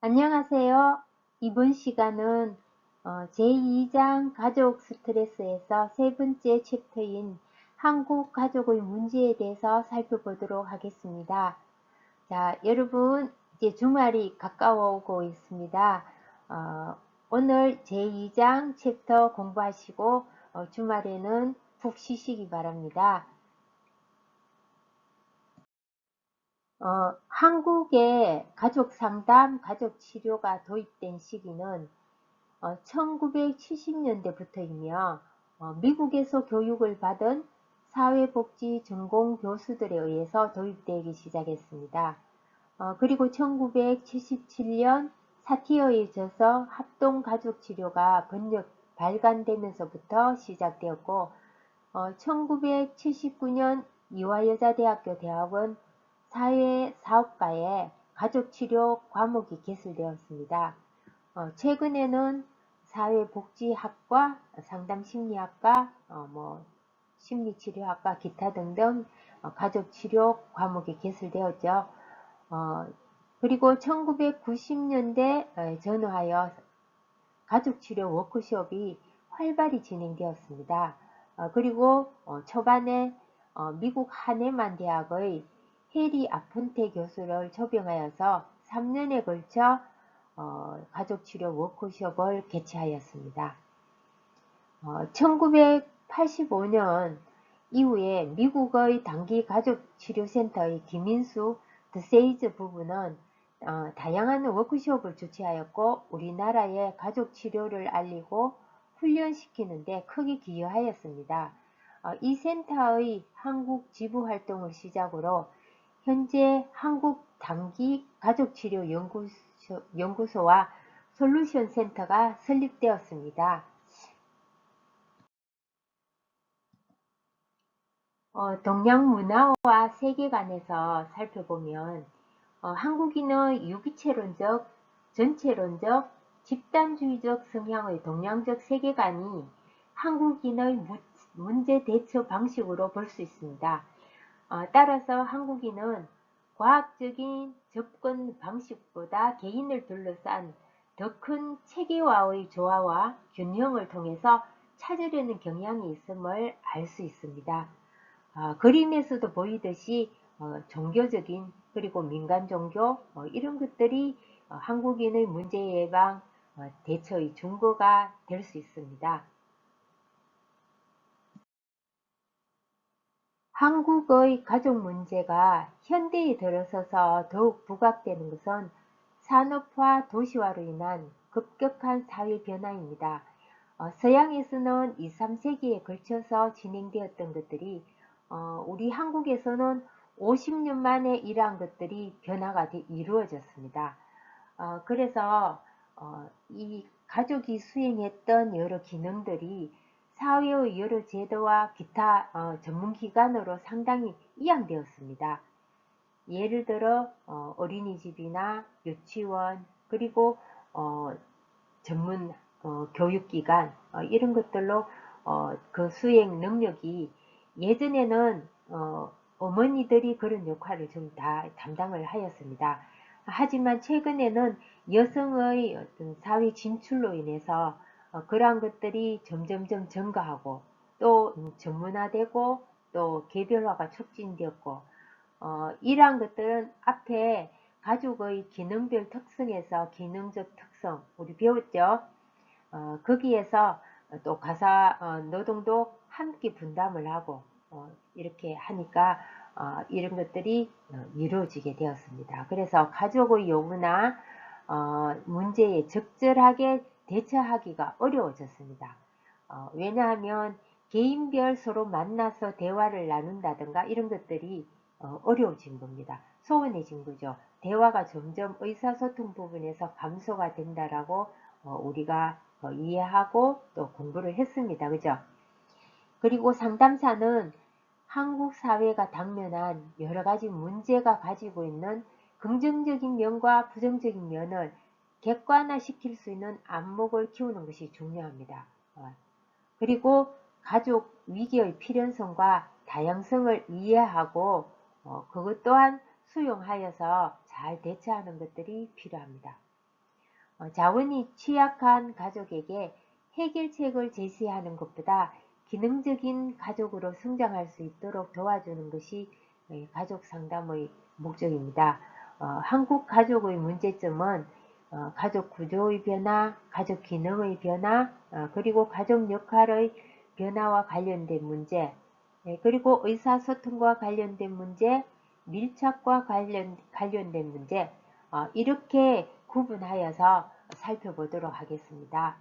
안녕하세요. 이번 시간은 제2장 가족 스트레스에서 세 번째 챕터인 한국 가족의 문제에 대해서 살펴보도록 하겠습니다. 자, 여러분 이제 주말이 가까워 오고 있습니다. 오늘 제2장 챕터 공부하시고 주말에는 푹 쉬시기 바랍니다. 한국에 가족 상담, 가족 치료가 도입된 시기는 1970년대부터이며 미국에서 교육을 받은 사회복지 전공 교수들에 의해서 도입되기 시작했습니다. 그리고 1977년 사티어에 져서 합동가족치료가 발간되면서부터 시작되었고 1979년 이화여자대학교 대학원 사회사업과에 가족치료 과목이 개설되었습니다. 최근에는 사회복지학과, 상담심리학과, 심리치료학과 기타 등등 가족치료 과목이 개설되었죠. 그리고 1990년대 전후하여 가족치료 워크숍이 활발히 진행되었습니다. 그리고 초반에 미국 하네만 대학의 해리 아폰테 교수를 초빙하여서 3년에 걸쳐 가족치료 워크숍을 개최하였습니다. 1985년 이후에 미국의 단기 가족치료센터의 김인수 드세이즈 부부는 다양한 워크숍을 주최하였고 우리나라의 가족치료를 알리고 훈련시키는 데 크게 기여하였습니다. 이 센터의 한국 지부 활동을 시작으로 현재 한국 단기 가족치료 연구소와 솔루션 센터가 설립되었습니다. 동양 문화와 세계관에서 살펴보면 한국인의 유기체론적, 전체론적, 집단주의적 성향의 동양적 세계관이 한국인의 문제 대처 방식으로 볼 수 있습니다. 따라서 한국인은 과학적인 접근 방식보다 개인을 둘러싼 더 큰 체계화의 조화와 균형을 통해서 찾으려는 경향이 있음을 알 수 있습니다. 그림에서도 보이듯이 종교적인 그리고 민간 종교 이런 것들이 한국인의 문제 예방 대처의 중거가 될 수 있습니다. 한국의 가족 문제가 현대에 들어서서 더욱 부각되는 것은 산업화 도시화로 인한 급격한 사회 변화입니다. 서양에서는 2, 3세기에 걸쳐서 진행되었던 것들이 우리 한국에서는 50년 만에 이러한 것들이 변화가 이루어졌습니다. 그래서 이 가족이 수행했던 여러 기능들이 사회의 여러 제도와 기타 전문기관으로 상당히 이양되었습니다. 예를 들어 어린이집이나 유치원 그리고 전문 교육기관 이런 것들로 그 수행 능력이 예전에는 어머니들이 그런 역할을 좀 다 담당을 하였습니다. 하지만 최근에는 여성의 어떤 사회 진출로 인해서 그러한 것들이 점점점 증가하고 또 전문화되고 또 개별화가 촉진되었고 이러한 것들은 앞에 가족의 기능별 특성에서 기능적 특성 우리 배웠죠. 거기에서 또 가사 노동도 함께 분담을 하고 이렇게 하니까 이런 것들이 이루어지게 되었습니다. 그래서 가족의 요구나 문제에 적절하게 대처하기가 어려워졌습니다. 왜냐하면 개인별 서로 만나서 대화를 나눈다든가 이런 것들이 어려워진 겁니다. 소원해진 거죠. 대화가 점점 의사소통 부분에서 감소가 된다라고 우리가 이해하고 또 공부를 했습니다. 그죠? 그리고 상담사는 한국 사회가 당면한 여러 가지 문제가 가지고 있는 긍정적인 면과 부정적인 면을 객관화시킬 수 있는 안목을 키우는 것이 중요합니다. 그리고 가족 위기의 필연성과 다양성을 이해하고 그것 또한 수용하여서 잘 대처하는 것들이 필요합니다. 자원이 취약한 가족에게 해결책을 제시하는 것보다 기능적인 가족으로 성장할 수 있도록 도와주는 것이 가족 상담의 목적입니다. 한국 가족의 문제점은 가족 구조의 변화, 가족 기능의 변화, 그리고 가족 역할의 변화와 관련된 문제, 그리고 의사소통과 관련된 문제, 밀착과 관련된 문제, 이렇게 구분하여서 살펴보도록 하겠습니다.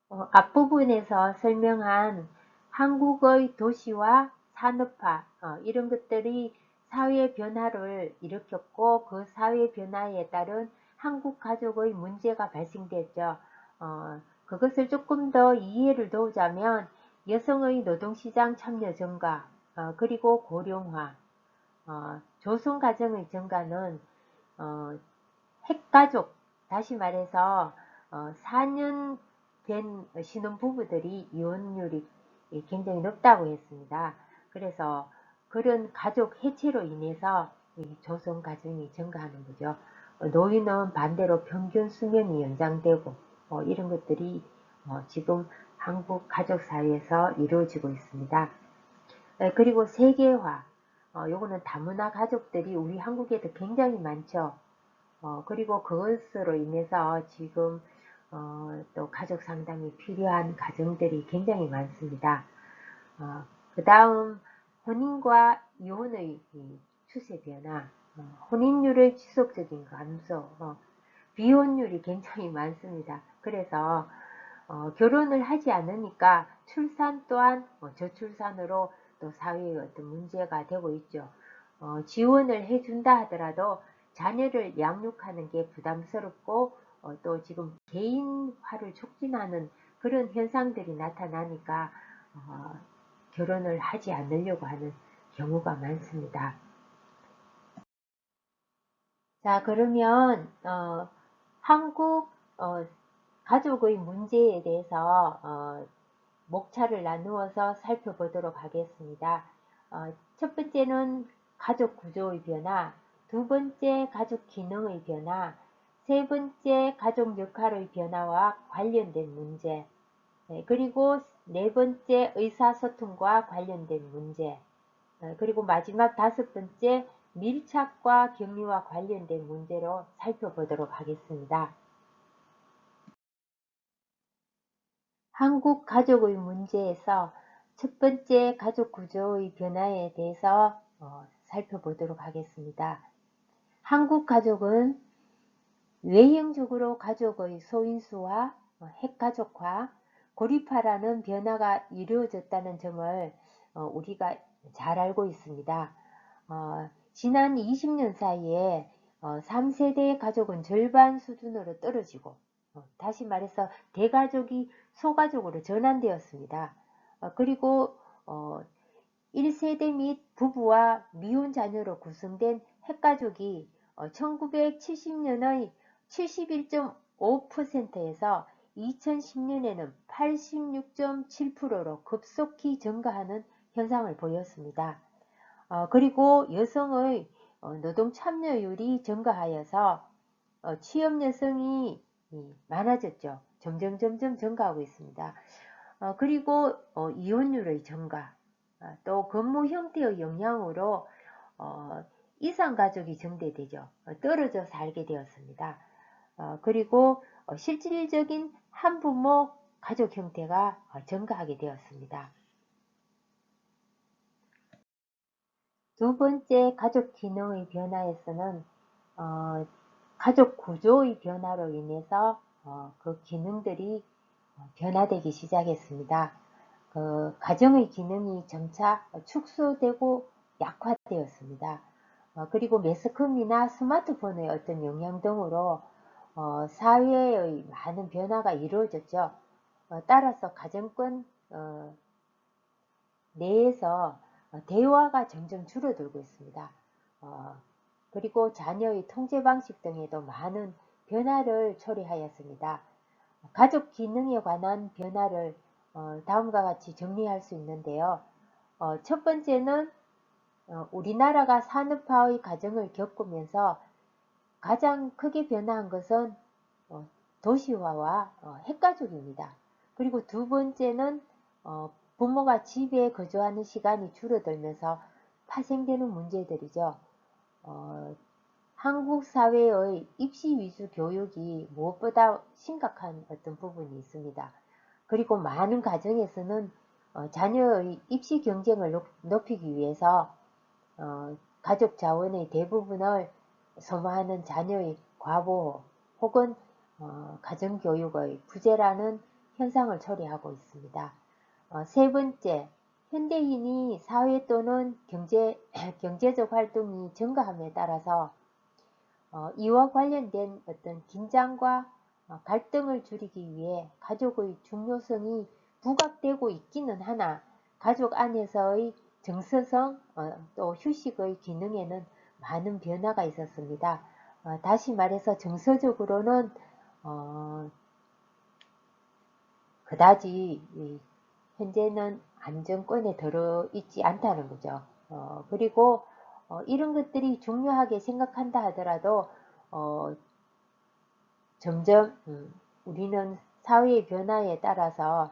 앞부분에서 설명한 한국의 도시와 산업화, 이런 것들이 사회 변화를 일으켰고 그 사회 변화에 따른 한국 가족의 문제가 발생됐죠. 그것을 조금 더 이해를 도우자면 여성의 노동시장 참여 증가, 그리고 고령화, 조성가정의 증가는 핵가족, 다시 말해서 4년 된 신혼부부들이 이혼율이 굉장히 높다고 했습니다. 그래서 그런 가족 해체로 인해서 조성가정이 증가하는 거죠. 노인은 반대로 평균 수명이 연장되고 이런 것들이 지금 한국 가족사회에서 이루어지고 있습니다. 그리고 세계화, 요거는 다문화 가족들이 우리 한국에도 굉장히 많죠. 그리고 그것으로 인해서 지금 또 가족 상담이 필요한 가정들이 굉장히 많습니다. 그 다음 혼인과 이혼의 추세 변화, 혼인율의 지속적인 감소, 비혼율이 굉장히 많습니다. 그래서 결혼을 하지 않으니까 출산 또한 저출산으로 또 사회의 어떤 문제가 되고 있죠. 지원을 해준다 하더라도 자녀를 양육하는 게 부담스럽고 또 지금 개인화를 촉진하는 그런 현상들이 나타나니까 결혼을 하지 않으려고 하는 경우가 많습니다. 자, 그러면 한국 가족의 문제에 대해서 목차를 나누어서 살펴보도록 하겠습니다. 첫 번째는 가족 구조의 변화, 두 번째 가족 기능의 변화, 세 번째 가족 역할의 변화와 관련된 문제, 그리고 네 번째 의사소통과 관련된 문제, 그리고 마지막 다섯 번째 밀착과 격리와 관련된 문제로 살펴보도록 하겠습니다. 한국 가족의 문제에서 첫 번째 가족 구조의 변화에 대해서 살펴보도록 하겠습니다. 한국 가족은 외형적으로 가족의 소인수와 핵가족화, 고립화라는 변화가 이루어졌다는 점을 우리가 잘 알고 있습니다. 지난 20년 사이에 3세대 가족은 절반 수준으로 떨어지고 다시 말해서 대가족이 소가족으로 전환되었습니다. 그리고 1세대 및 부부와 미혼 자녀로 구성된 핵가족이 1970년의 71.5%에서 2010년에는 86.7%로 급속히 증가하는 현상을 보였습니다. 그리고 여성의 노동 참여율이 증가하여서 취업 여성이 많아졌죠. 점점 증가하고 있습니다. 그리고 이혼율의 증가, 또 근무 형태의 영향으로 이상가족이 증대되죠. 떨어져 살게 되었습니다. 그리고 실질적인 한부모 가족 형태가 증가하게 되었습니다. 두 번째 가족 기능의 변화에서는 가족 구조의 변화로 인해서 그 기능들이 변화되기 시작했습니다. 가정의 기능이 점차 축소되고 약화되었습니다. 그리고 매스컴이나 스마트폰의 어떤 영향 등으로 사회의 많은 변화가 이루어졌죠. 따라서 가정권 내에서 대화가 점점 줄어들고 있습니다. 그리고 자녀의 통제 방식 등에도 많은 변화를 초래하였습니다. 가족 기능에 관한 변화를 다음과 같이 정리할 수 있는데요. 첫 번째는 우리나라가 산업화의 과정을 겪으면서 가장 크게 변화한 것은 도시화와 핵가족입니다. 그리고 두 번째는 부모가 집에 거주하는 시간이 줄어들면서 파생되는 문제들이죠. 한국 사회의 입시 위주 교육이 무엇보다 심각한 어떤 부분이 있습니다. 그리고 많은 가정에서는 자녀의 입시 경쟁을 높이기 위해서 가족 자원의 대부분을 소모하는 자녀의 과보 혹은 가정교육의 부재라는 현상을 초래하고 있습니다. 세 번째, 현대인이 사회 또는 경제적 활동이 증가함에 따라서 이와 관련된 어떤 긴장과 갈등을 줄이기 위해 가족의 중요성이 부각되고 있기는 하나 가족 안에서의 정서성 또 휴식의 기능에는 많은 변화가 있었습니다. 다시 말해서 정서적으로는 그다지 현재는 안정권에 들어있지 않다는 거죠. 그리고 이런 것들이 중요하게 생각한다 하더라도 점점 우리는 사회의 변화에 따라서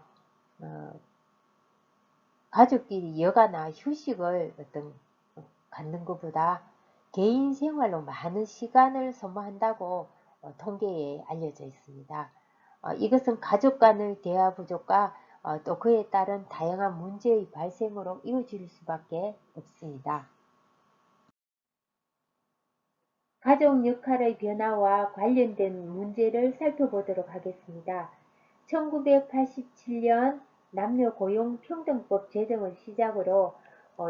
가족끼리 여가나 휴식을 갖는 것보다 개인 생활로 많은 시간을 소모한다고 통계에 알려져 있습니다. 이것은 가족 간의 대화 부족과 또 그에 따른 다양한 문제의 발생으로 이어질 수밖에 없습니다. 가족 역할의 변화와 관련된 문제를 살펴보도록 하겠습니다. 1987년 남녀고용평등법 제정을 시작으로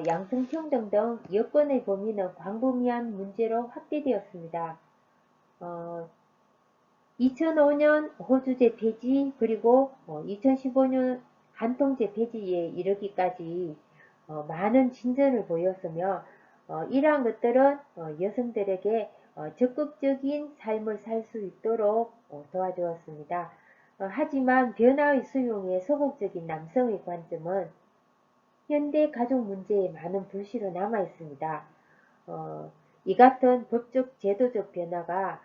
양성평등 등 여건의 범위는 광범위한 문제로 확대되었습니다. 2005년 호주제 폐지 그리고 2015년 한통제 폐지에 이르기까지 많은 진전을 보였으며 이러한 것들은 여성들에게 적극적인 삶을 살 수 있도록 도와주었습니다. 하지만 변화의 수용에 소극적인 남성의 관점은 현대 가족 문제에 많은 불씨로 남아 있습니다. 이 같은 법적 제도적 변화가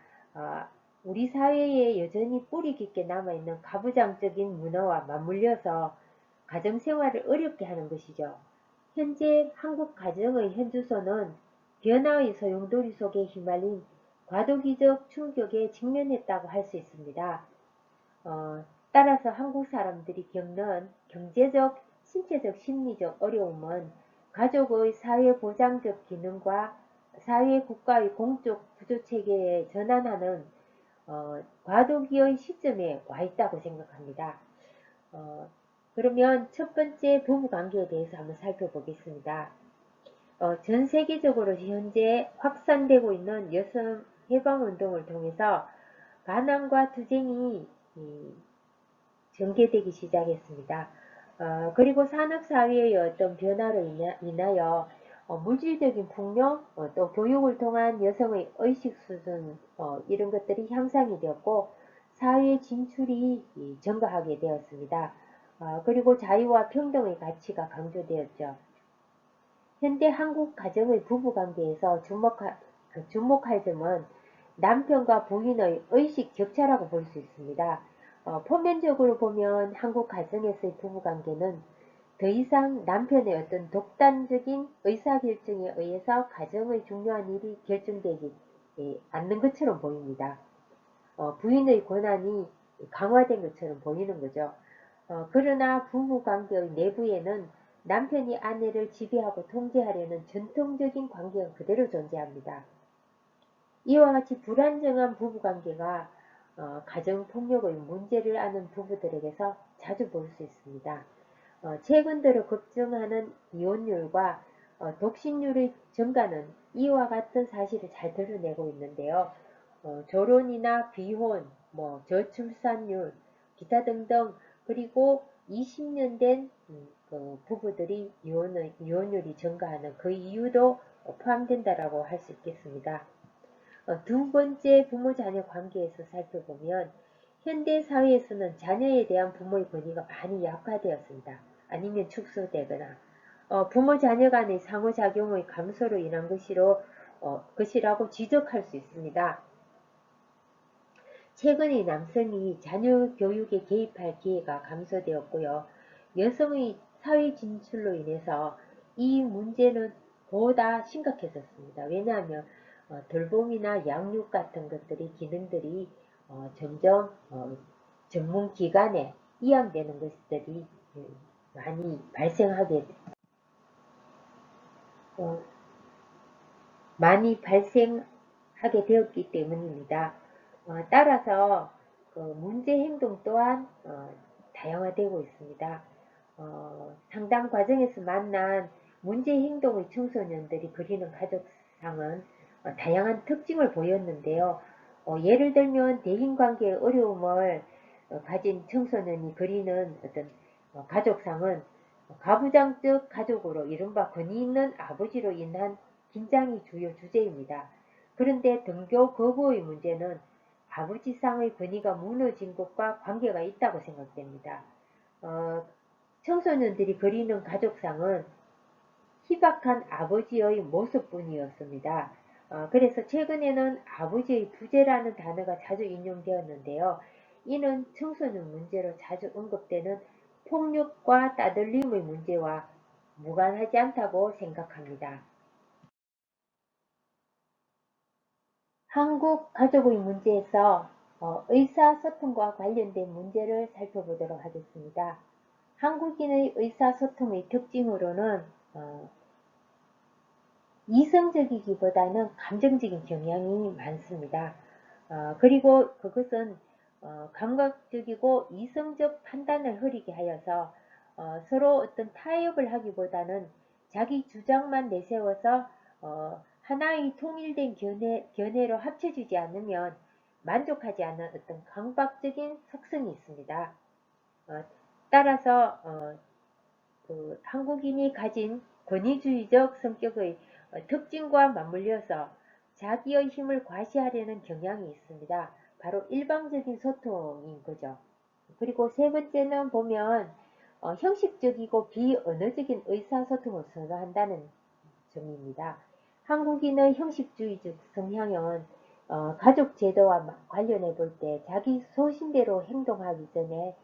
우리 사회에 여전히 뿌리 깊게 남아있는 가부장적인 문화와 맞물려서 가정생활을 어렵게 하는 것이죠. 현재 한국 가정의 현주소는 변화의 소용돌이 속에 휘말린 과도기적 충격에 직면했다고 할 수 있습니다. 따라서 한국 사람들이 겪는 경제적, 신체적, 심리적 어려움은 가족의 사회보장적 기능과 사회국가의 공적 구조체계에 전환하는 과도기의 시점에 와 있다고 생각합니다. 그러면 첫 번째 부부관계에 대해서 한번 살펴보겠습니다. 전 세계적으로 현재 확산되고 있는 여성 해방운동을 통해서 반항과 투쟁이 전개되기 시작했습니다. 그리고 산업사회의 어떤 변화로 인하여 물질적인 풍요, 또 교육을 통한 여성의 의식 수준 이런 것들이 향상이 되었고 사회 진출이 증가하게 되었습니다. 그리고 자유와 평등의 가치가 강조되었죠. 현대 한국 가정의 부부관계에서 주목할 점은 남편과 부인의 의식 격차라고 볼 수 있습니다. 표면적으로 보면 한국 가정에서의 부부관계는 더 이상 남편의 어떤 독단적인 의사결정에 의해서 가정의 중요한 일이 결정되지 않는 것처럼 보입니다. 부인의 권한이 강화된 것처럼 보이는 거죠. 그러나 부부관계의 내부에는 남편이 아내를 지배하고 통제하려는 전통적인 관계가 그대로 존재합니다. 이와 같이 불안정한 부부관계가 가정폭력의 문제를 아는 부부들에게서 자주 볼 수 있습니다. 최근 들어 급증하는 이혼율과 독신율의 증가는 이와 같은 사실을 잘 드러내고 있는데요. 결혼이나 비혼, 저출산율, 기타 등등 그리고 20년 된 그 부부들이 이혼율이 증가하는 그 이유도 포함된다라고 할 수 있겠습니다. 두 번째 부모-자녀 관계에서 살펴보면 현대 사회에서는 자녀에 대한 부모의 권위가 많이 약화되었습니다. 아니면 축소되거나 부모-자녀 간의 상호작용의 감소로 인한 것이라고 지적할 수 있습니다. 최근에 남성이 자녀 교육에 개입할 기회가 감소되었고요. 여성의 사회 진출로 인해서 이 문제는 보다 심각해졌습니다. 왜냐하면 돌봄이나 양육 같은 것들이 기능들이 점점 전문기관에 이양되는 것들이 많이 어, 발생하게 되었기 때문입니다. 따라서 그 문제 행동 또한 다양화되고 있습니다. 상담 과정에서 만난 문제 행동의 청소년들이 그리는 가족상은 다양한 특징을 보였는데요. 예를 들면 대인관계의 어려움을 가진 청소년이 그리는 어떤 가족상은 가부장적 가족으로 이른바 권위 있는 아버지로 인한 긴장이 주요 주제입니다. 그런데 등교 거부의 문제는 아버지상의 권위가 무너진 것과 관계가 있다고 생각됩니다. 청소년들이 그리는 가족상은 희박한 아버지의 모습뿐이었습니다. 그래서 최근에는 아버지의 부재라는 단어가 자주 인용되었는데요. 이는 청소년 문제로 자주 언급되는 폭력과 따돌림의 문제와 무관하지 않다고 생각합니다. 한국 가족의 문제에서 의사소통과 관련된 문제를 살펴보도록 하겠습니다. 한국인의 의사소통의 특징으로는 이성적이기보다는 감정적인 경향이 많습니다. 그리고 그것은 감각적이고 이성적 판단을 흐리게 하여서 서로 어떤 타협을 하기보다는 자기 주장만 내세워서 하나의 통일된 견해로 합쳐지지 않으면 만족하지 않는 어떤 강박적인 속성이 있습니다. 따라서 그 한국인이 가진 권위주의적 성격의 특징과 맞물려서 자기의 힘을 과시하려는 경향이 있습니다. 바로 일방적인 소통인 거죠. 그리고 세 번째는 보면 형식적이고 비언어적인 의사소통을 선호한다는 점입니다. 한국인의 형식주의적 성향은 가족 제도와 관련해 볼 때 자기 소신대로 행동하기 전에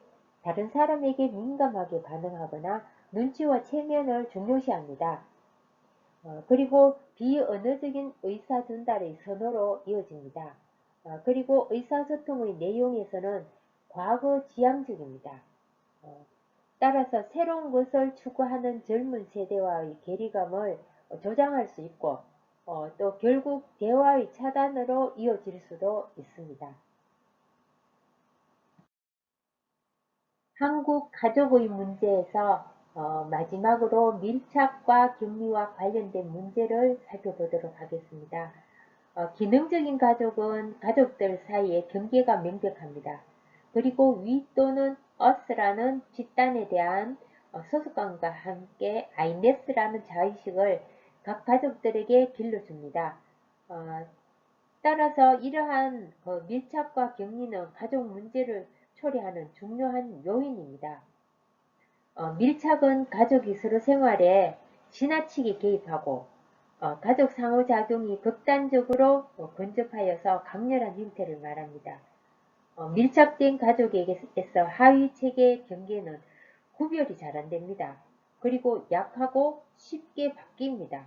다른 사람에게 민감하게 반응하거나 눈치와 체면을 중요시합니다. 그리고 비언어적인 의사 전달의 선호로 이어집니다. 그리고 의사소통의 내용에서는 과거 지향적입니다. 따라서 새로운 것을 추구하는 젊은 세대와의 괴리감을 조장할 수 있고 또 결국 대화의 차단으로 이어질 수도 있습니다. 한국 가족의 문제에서 마지막으로 밀착과 격리와 관련된 문제를 살펴보도록 하겠습니다. 기능적인 가족은 가족들 사이에 경계가 명백합니다. 그리고 위 또는 us라는 집단에 대한 소속감과 함께 ines라는 자의식을 각 가족들에게 길러줍니다. 따라서 이러한 밀착과 격리는 가족 문제를 초래하는 중요한 요인입니다. 밀착은 가족이 서로 생활에 지나치게 개입하고 가족 상호작용이 극단적으로 근접하여서 강렬한 형태를 말합니다. 밀착된 가족에게서 하위체계 경계는 구별이 잘 안됩니다. 그리고 약하고 쉽게 바뀝니다.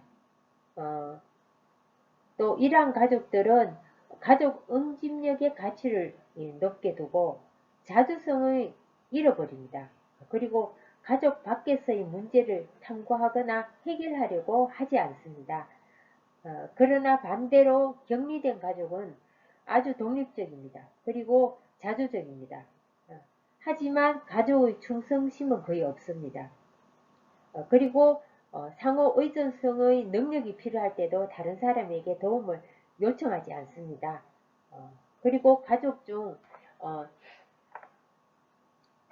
또 이러한 가족들은 가족 응집력의 가치를 높게 두고 자주성을 잃어버립니다. 그리고 가족 밖에서의 문제를 탐구하거나 해결하려고 하지 않습니다. 그러나 반대로 격리된 가족은 아주 독립적입니다. 그리고 자주적입니다. 하지만 가족의 충성심은 거의 없습니다. 그리고 상호 의존성의 능력이 필요할 때도 다른 사람에게 도움을 요청하지 않습니다. 그리고 가족 중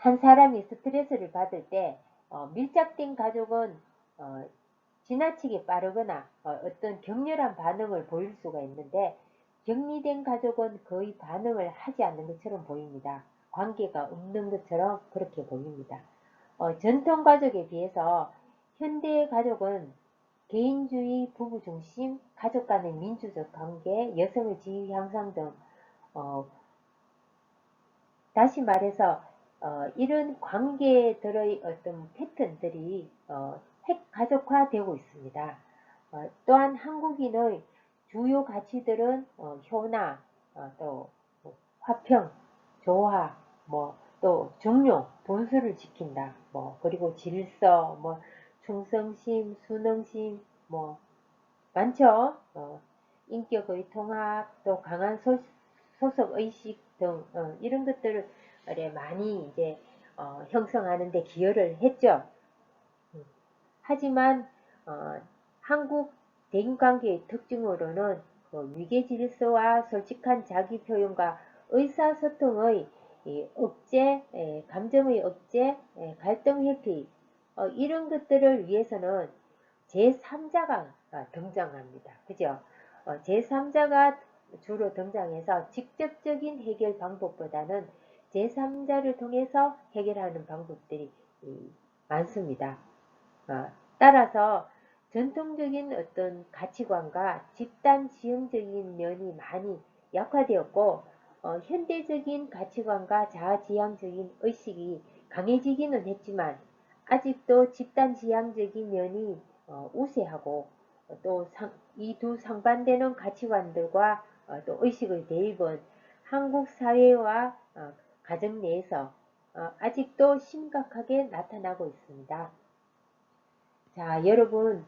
한 사람이 스트레스를 받을 때 밀착된 가족은 지나치게 빠르거나 어떤 격렬한 반응을 보일 수가 있는데 격리된 가족은 거의 반응을 하지 않는 것처럼 보입니다. 관계가 없는 것처럼 그렇게 보입니다. 전통 가족에 비해서 현대 가족은 개인주의, 부부중심, 가족 간의 민주적 관계, 여성의 지위 향상 등 다시 말해서 이런 관계들의 어떤 패턴들이 핵가족화되고 있습니다. 또한 한국인의 주요 가치들은 효나, 또 화평, 조화, 또 중용, 분수를 지킨다. 그리고 질서, 충성심, 순응심, 많죠. 인격의 통합, 또 강한 소속 의식 등 이런 것들을 많이 이제 형성하는 데 기여를 했죠. 하지만 한국 대인관계의 특징으로는 위계 질서와 솔직한 자기 표현과 의사소통의 억제, 감정의 억제, 갈등 회피 이런 것들을 위해서는 제3자가 등장합니다. 그죠? 제3자가 주로 등장해서 직접적인 해결 방법보다는 제3자를 통해서 해결하는 방법들이 많습니다. 따라서 전통적인 어떤 가치관과 집단 지형적인 면이 많이 약화되었고 현대적인 가치관과 자아지향적인 의식이 강해지기는 했지만 아직도 집단 지향적인 면이 우세하고 또 이 두 상반되는 가치관들과 또 의식의 대입은 한국 사회와 가정 내에서 아직도 심각하게 나타나고 있습니다. 자, 여러분,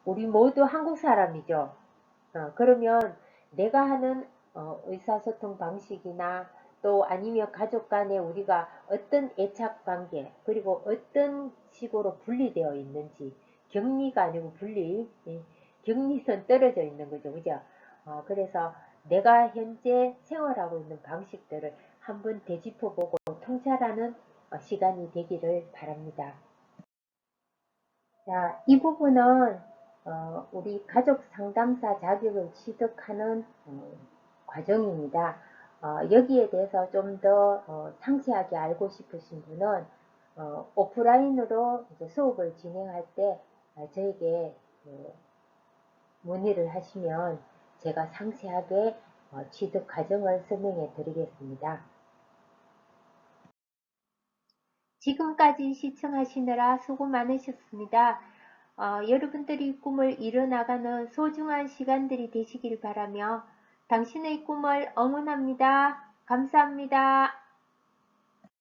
우리 모두 한국 사람이죠. 그러면 내가 하는 의사소통 방식이나 또 아니면 가족 간에 우리가 어떤 애착 관계 그리고 어떤 식으로 분리되어 있는지 격리가 아니고 분리, 격리선 떨어져 있는 거죠. 그죠? 그래서 내가 현재 생활하고 있는 방식들을 한번 되짚어보고 통찰하는 시간이 되기를 바랍니다. 자, 이 부분은 우리 가족 상담사 자격을 취득하는 과정입니다. 여기에 대해서 좀 더 상세하게 알고 싶으신 분은 오프라인으로 이제 수업을 진행할 때 저에게 문의를 하시면 제가 상세하게 취득 과정을 설명해 드리겠습니다. 지금까지 시청하시느라 수고 많으셨습니다. 여러분들이 꿈을 이뤄나가는 소중한 시간들이 되시길 바라며 당신의 꿈을 응원합니다. 감사합니다.